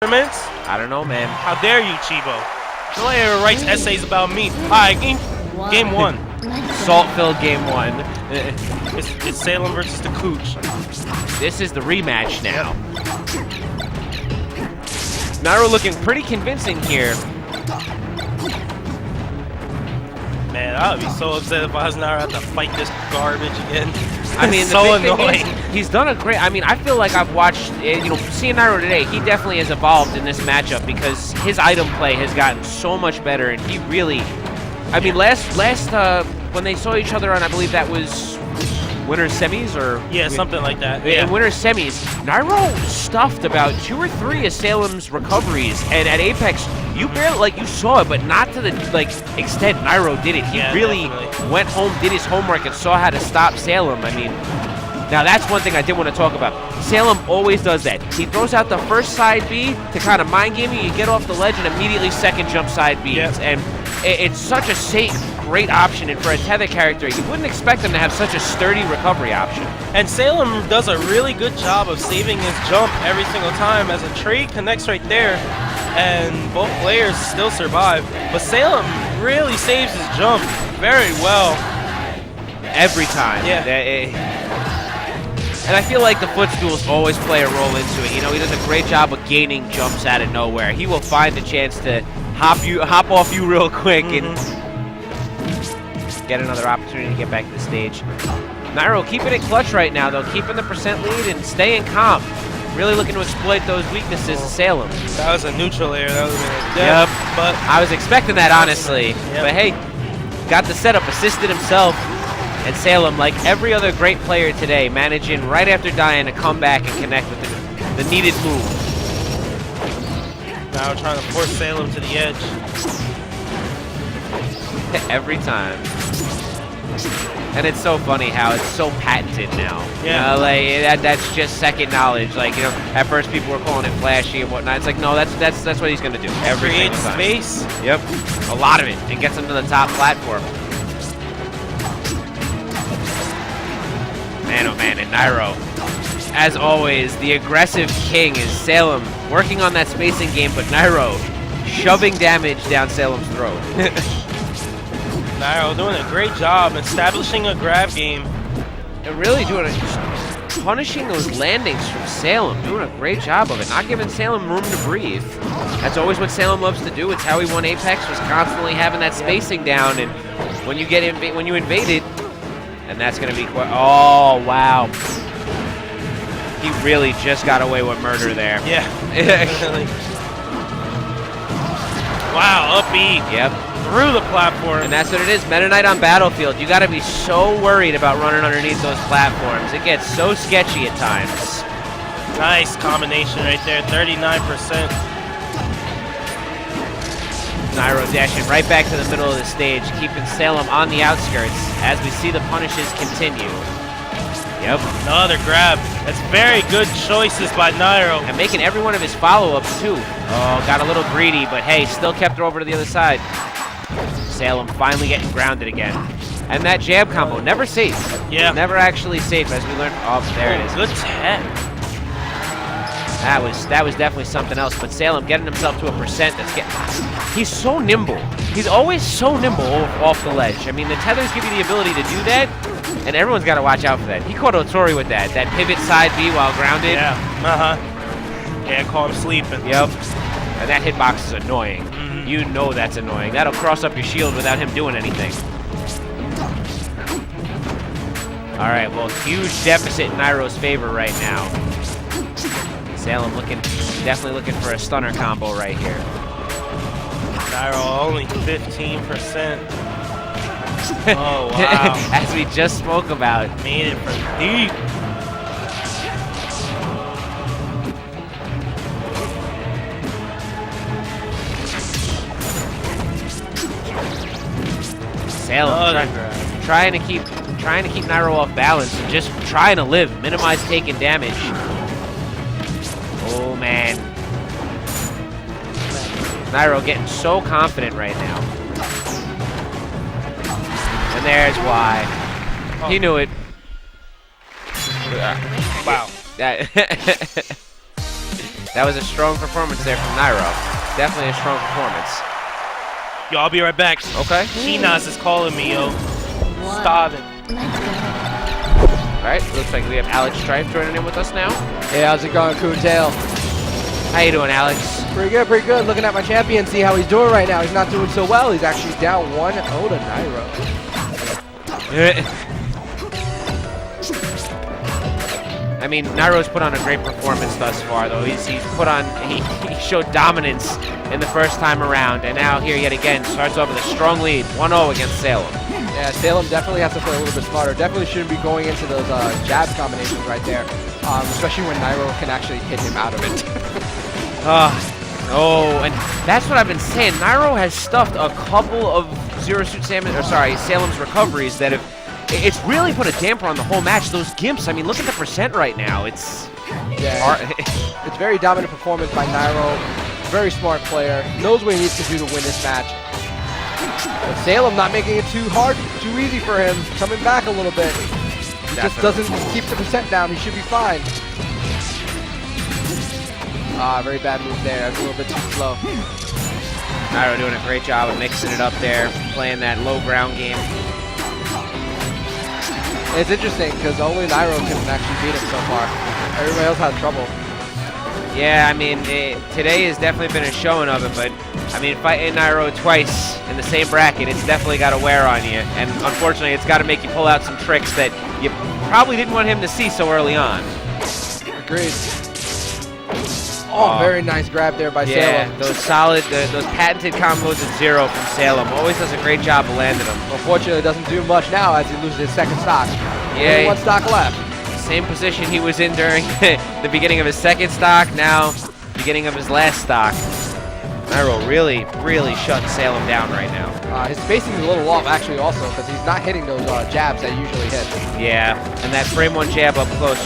compliments? I don't know, man. How dare you, Chibo? No one ever writes essays about me. Hi, game one. Salt-filled game one. It's Salem versus the Cooch. This is the rematch now. Nairo looking pretty convincing here. Man, I would be so upset if I was Nairo had to fight this garbage again. I mean, so annoying. He's done a great. I mean, I feel like I've watched, seeing Nairo today. He definitely has evolved in this matchup because his item play has gotten so much better, and he really. I mean, last when they saw each other on, I believe that was winter semis or something like that. In winter semis, Nairo stuffed about 2 or 3 of Salem's recoveries, and at Apex, you barely you saw it, but not to the extent Nairo did it. He really went home, did his homework, and saw how to stop Salem. I mean, now that's one thing I did want to talk about. Salem always does that. He throws out the first side B to kind of mind game you. You get off the ledge and immediately second jump side Bs, and it's such a safe, great option, and for a tether character, you wouldn't expect him to have such a sturdy recovery option. And Salem does a really good job of saving his jump every single time, as a trade connects right there, and both players still survive. But Salem really saves his jump very well. Every time. Yeah. And I feel like the footstools always play a role into it. He does a great job of gaining jumps out of nowhere. He will find a chance to hop off you real quick and get another opportunity to get back to the stage. Nairo keeping it clutch right now, though, keeping the percent lead and staying calm. Really looking to exploit those weaknesses of Salem. That was a neutral air. That would have been a death. Yep. But I was expecting that, honestly. Yep. But hey, got the setup, assisted himself. And Salem, like every other great player today, managing right after dying to come back and connect with the needed move. Now we're trying to force Salem to the edge. Every time. And it's so funny how it's so patented now. Yeah. That's just second knowledge. At first people were calling it flashy and whatnot. It's like, no, that's what he's gonna do every single time. Space. Yep. A lot of it. And gets him to the top platform. Man, oh man, and Nairo. As always, the aggressive king is Salem, working on that spacing game, but Nairo shoving damage down Salem's throat. Nairo doing a great job establishing a grab game. And really punishing those landings from Salem, doing a great job of it, not giving Salem room to breathe. That's always what Salem loves to do. It's how he won Apex, was constantly having that spacing down, and when you invade it, and that's going to be quite... Oh, wow. He really just got away with murder there. Yeah. Wow, up B. Yep. Through the platform. And that's what it is. Meta Knight on Battlefield. You got to be so worried about running underneath those platforms. It gets so sketchy at times. Nice combination right there. 39%. Nairo dashing right back to the middle of the stage, keeping Salem on the outskirts as we see the punishes continue. Yep. Another grab. That's very good choices by Nairo. And making every one of his follow-ups, too. Oh, got a little greedy, but hey, still kept her over to the other side. Salem finally getting grounded again. And that jab combo, never safe. Yeah. Never actually safe, as we learned. Oh, there it is. Good tech. That was definitely something else. But Salem getting himself to a percent that's getting... He's so nimble. He's always so nimble off the ledge. I mean, the tethers give you the ability to do that, and everyone's got to watch out for that. He caught Otori with that pivot side B while grounded. Yeah, Yeah, call him sleeping. Yep. And that hitbox is annoying. Mm-hmm. You know that's annoying. That'll cross up your shield without him doing anything. All right, well, huge deficit in Nairo's favor right now. Salem definitely looking for a stunner combo right here. Nairo only 15%. Oh, wow. As we just spoke about. Made it from deep. Salem trying to keep Nairo off balance and just trying to live, minimize taking damage. Oh man. Nairo getting so confident right now. And there's why. Oh. He knew it. Wow. That That was a strong performance there from Nairo. Definitely a strong performance. Yo, I'll be right back. Okay. Shinas is calling me, yo. Starving. All right, looks like we have Alex Strife joining in with us now. Hey, how's it going, Coontail? How you doing, Alex? Pretty good, pretty good. Looking at my champion, see how he's doing right now. He's not doing so well. He's actually down 1-0 to Nairo. I mean, Nairo's put on a great performance thus far, though. He's put on, he showed dominance in the first time around, and now here yet again starts off with a strong lead, 1-0 against Salem. Yeah, Salem definitely has to play a little bit smarter. Definitely shouldn't be going into those jab combinations right there, especially when Nairo can actually hit him out of it. Oh, and that's what I've been saying. Nairo has stuffed a couple of Salem's recoveries that have, it's really put a damper on the whole match. Those gimps, I mean, look at the percent right now. It's it's very dominant performance by Nairo. Very smart player. Knows what he needs to do to win this match. But Salem not making it too hard, too easy for him. Coming back a little bit. He just doesn't keep the percent down. He should be fine. Very bad move there. That's a little bit too slow. Nairo doing a great job of mixing it up there, playing that low ground game. It's interesting because only Nairo can actually beat him so far. Everybody else has trouble. Yeah, I mean, today has definitely been a showing of it, but I mean, fighting Nairo twice in the same bracket, it's definitely got to wear on you. And unfortunately, it's got to make you pull out some tricks that you probably didn't want him to see so early on. Agreed. Oh, very nice grab there by Salem. Yeah, those patented combos at 0 from Salem. Always does a great job of landing them. Unfortunately, it doesn't do much now as he loses his second stock. Yeah, only one stock left. Same position he was in during the beginning of his second stock, now beginning of his last stock. Nairo really, really shutting Salem down right now. His spacing is a little off actually also because he's not hitting those jabs that he usually hit. Yeah, and that frame 1 jab up close,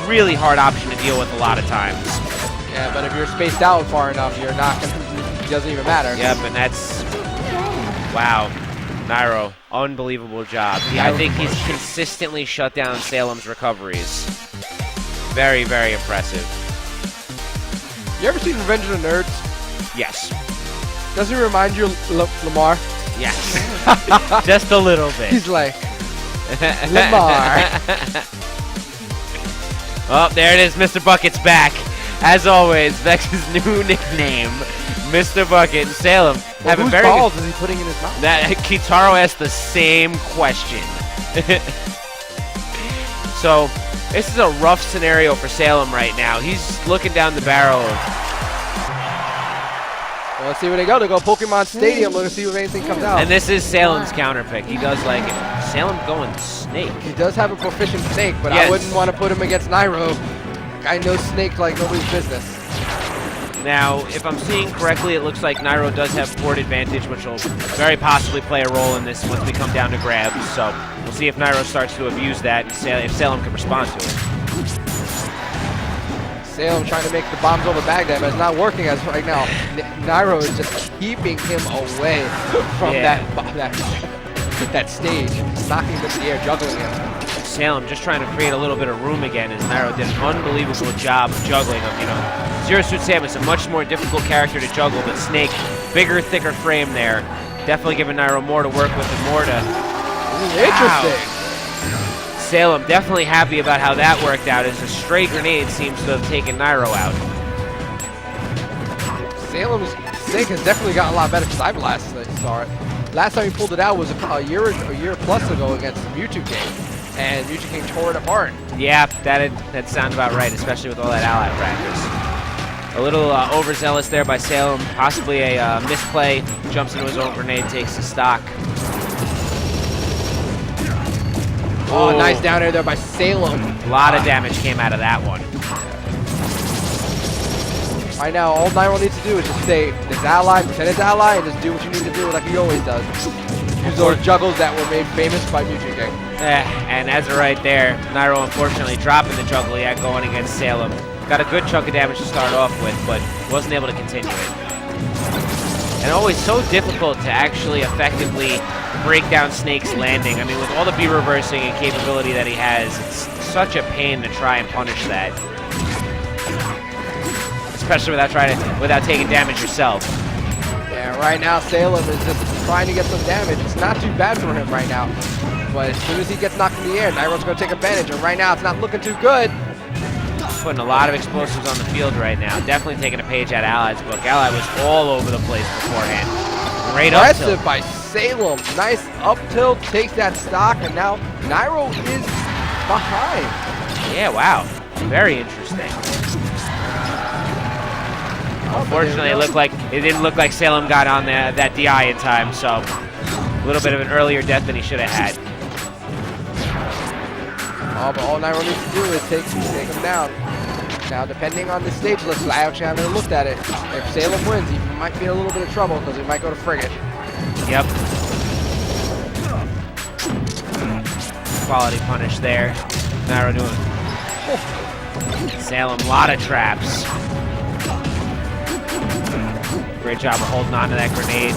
really hard option to deal with a lot of times. Yeah, but if you're spaced out far enough, you're not gonna, it doesn't even matter. Yep, and that's, wow. Nairo, unbelievable job. I think he's consistently shut down Salem's recoveries. Very, very impressive. You ever seen Revenge of the Nerds? Yes. Does he remind you of Lamar? Yes. Just a little bit. He's like, Lamar. Oh, there it is. Mr. Bucket's back. As always, Vex's new nickname, Mr. Bucket. Salem. Well, whose balls is he putting in his mouth? That Kitaro asked the same question. So, this is a rough scenario for Salem right now. He's looking down the barrel of... Well, let's see where they go. They go Pokemon Stadium. Let's see if anything comes out. And this is Salem's counter pick. He does like it. Salem going Snake. He does have a proficient Snake, but yes. I wouldn't want to put him against Nairo. Guy knows Snake like nobody's business. Now, if I'm seeing correctly, it looks like Nairo does have board advantage, which will very possibly play a role in this once we come down to grabs. So we'll see if Nairo starts to abuse that and if Salem can respond to it. Salem trying to make the bombs over Baghdad, but it's not working as right now. Nairo is just keeping him away from that stage, knocking him into the air, juggling him. Salem just trying to create a little bit of room again as Nairo did an unbelievable job of juggling him. You know, Zero Suit Sam is a much more difficult character to juggle, but Snake, bigger, thicker frame there. Definitely giving Nairo more to work with and more to... Interesting. Salem definitely happy about how that worked out as a stray grenade seems to have taken Nairo out. Salem's Snake has definitely gotten a lot better since I last saw it. Last time he pulled it out was a year plus ago against Mewtwo King. And Mewtwo King tore it apart. Yeah, that sounds about right, especially with all that ally practice. A little overzealous there by Salem, possibly a misplay, jumps into his own grenade, takes the stock. Oh, nice down air there by Salem. A lot of damage came out of that one. Right now, all Nairo needs to do is just stay his ally, pretend his ally, and just do what you need to do like he always does. Use those juggles that were made famous by Mewtwo King. And as of right there, Nairo unfortunately dropping the juggle he had going against Salem. Got a good chunk of damage to start off with, but wasn't able to continue it. And always so difficult to actually effectively break down Snake's landing. I mean, with all the B-reversing and capability that he has, it's such a pain to try and punish that. especially without taking damage yourself. Yeah, right now Salem is just trying to get some damage. It's not too bad for him right now. But as soon as he gets knocked in the air, Nairo's going to take advantage. And right now, it's not looking too good. Putting a lot of explosives on the field right now. Definitely taking a page out of Allied's book. Allied was all over the place beforehand. Great up tilt. Impressive by Salem. Nice up tilt, takes that stock, and now Nairo is behind. Yeah, wow. Very interesting. Unfortunately, it didn't look like Salem got on that DI in time, so a little bit of an earlier death than he should have had. Oh, but all Nairo needs to do is take him down. Now, depending on the stage list, I actually haven't looked at it. If Salem wins, he might be in a little bit of trouble because he might go to frigate. Yep. Quality punish there. Nairo doing Salem, a lot of traps. Great job of holding on to that grenade.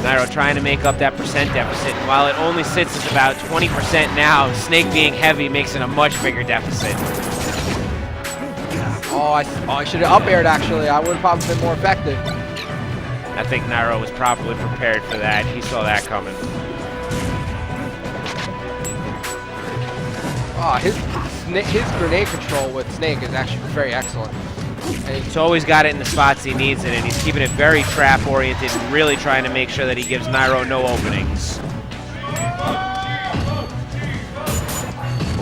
Nairo trying to make up that percent deficit. And while it only sits at about 20% now, Snake being heavy makes it a much bigger deficit. Oh, I should have up-aired, actually. I would have probably been more effective. I think Nairo was probably prepared for that. He saw that coming. Oh, his grenade control with Snake is actually very excellent. And He's always got it in the spots he needs it, and he's keeping it very trap-oriented and really trying to make sure that he gives Nairo no openings.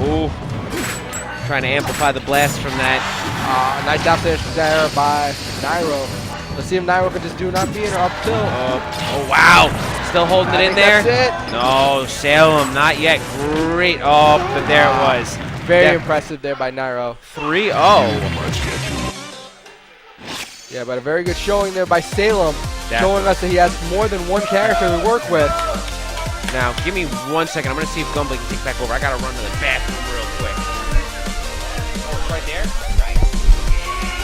Ooh. Trying to amplify the blast from that. Nice out there by Nairo. Let's see if Nairo can just do an up B or up tilt. Oh, wow. Still holding it in there? That's it. No, Salem, not yet. Great. Oh, but there it was. Very impressive there by Nairo. 3-0. Yeah, but a very good showing there by Salem, showing us that he has more than one character to work with. Now, give me 1 second. I'm going to see if Gumbly can take back over. I got to run to the bathroom real quick.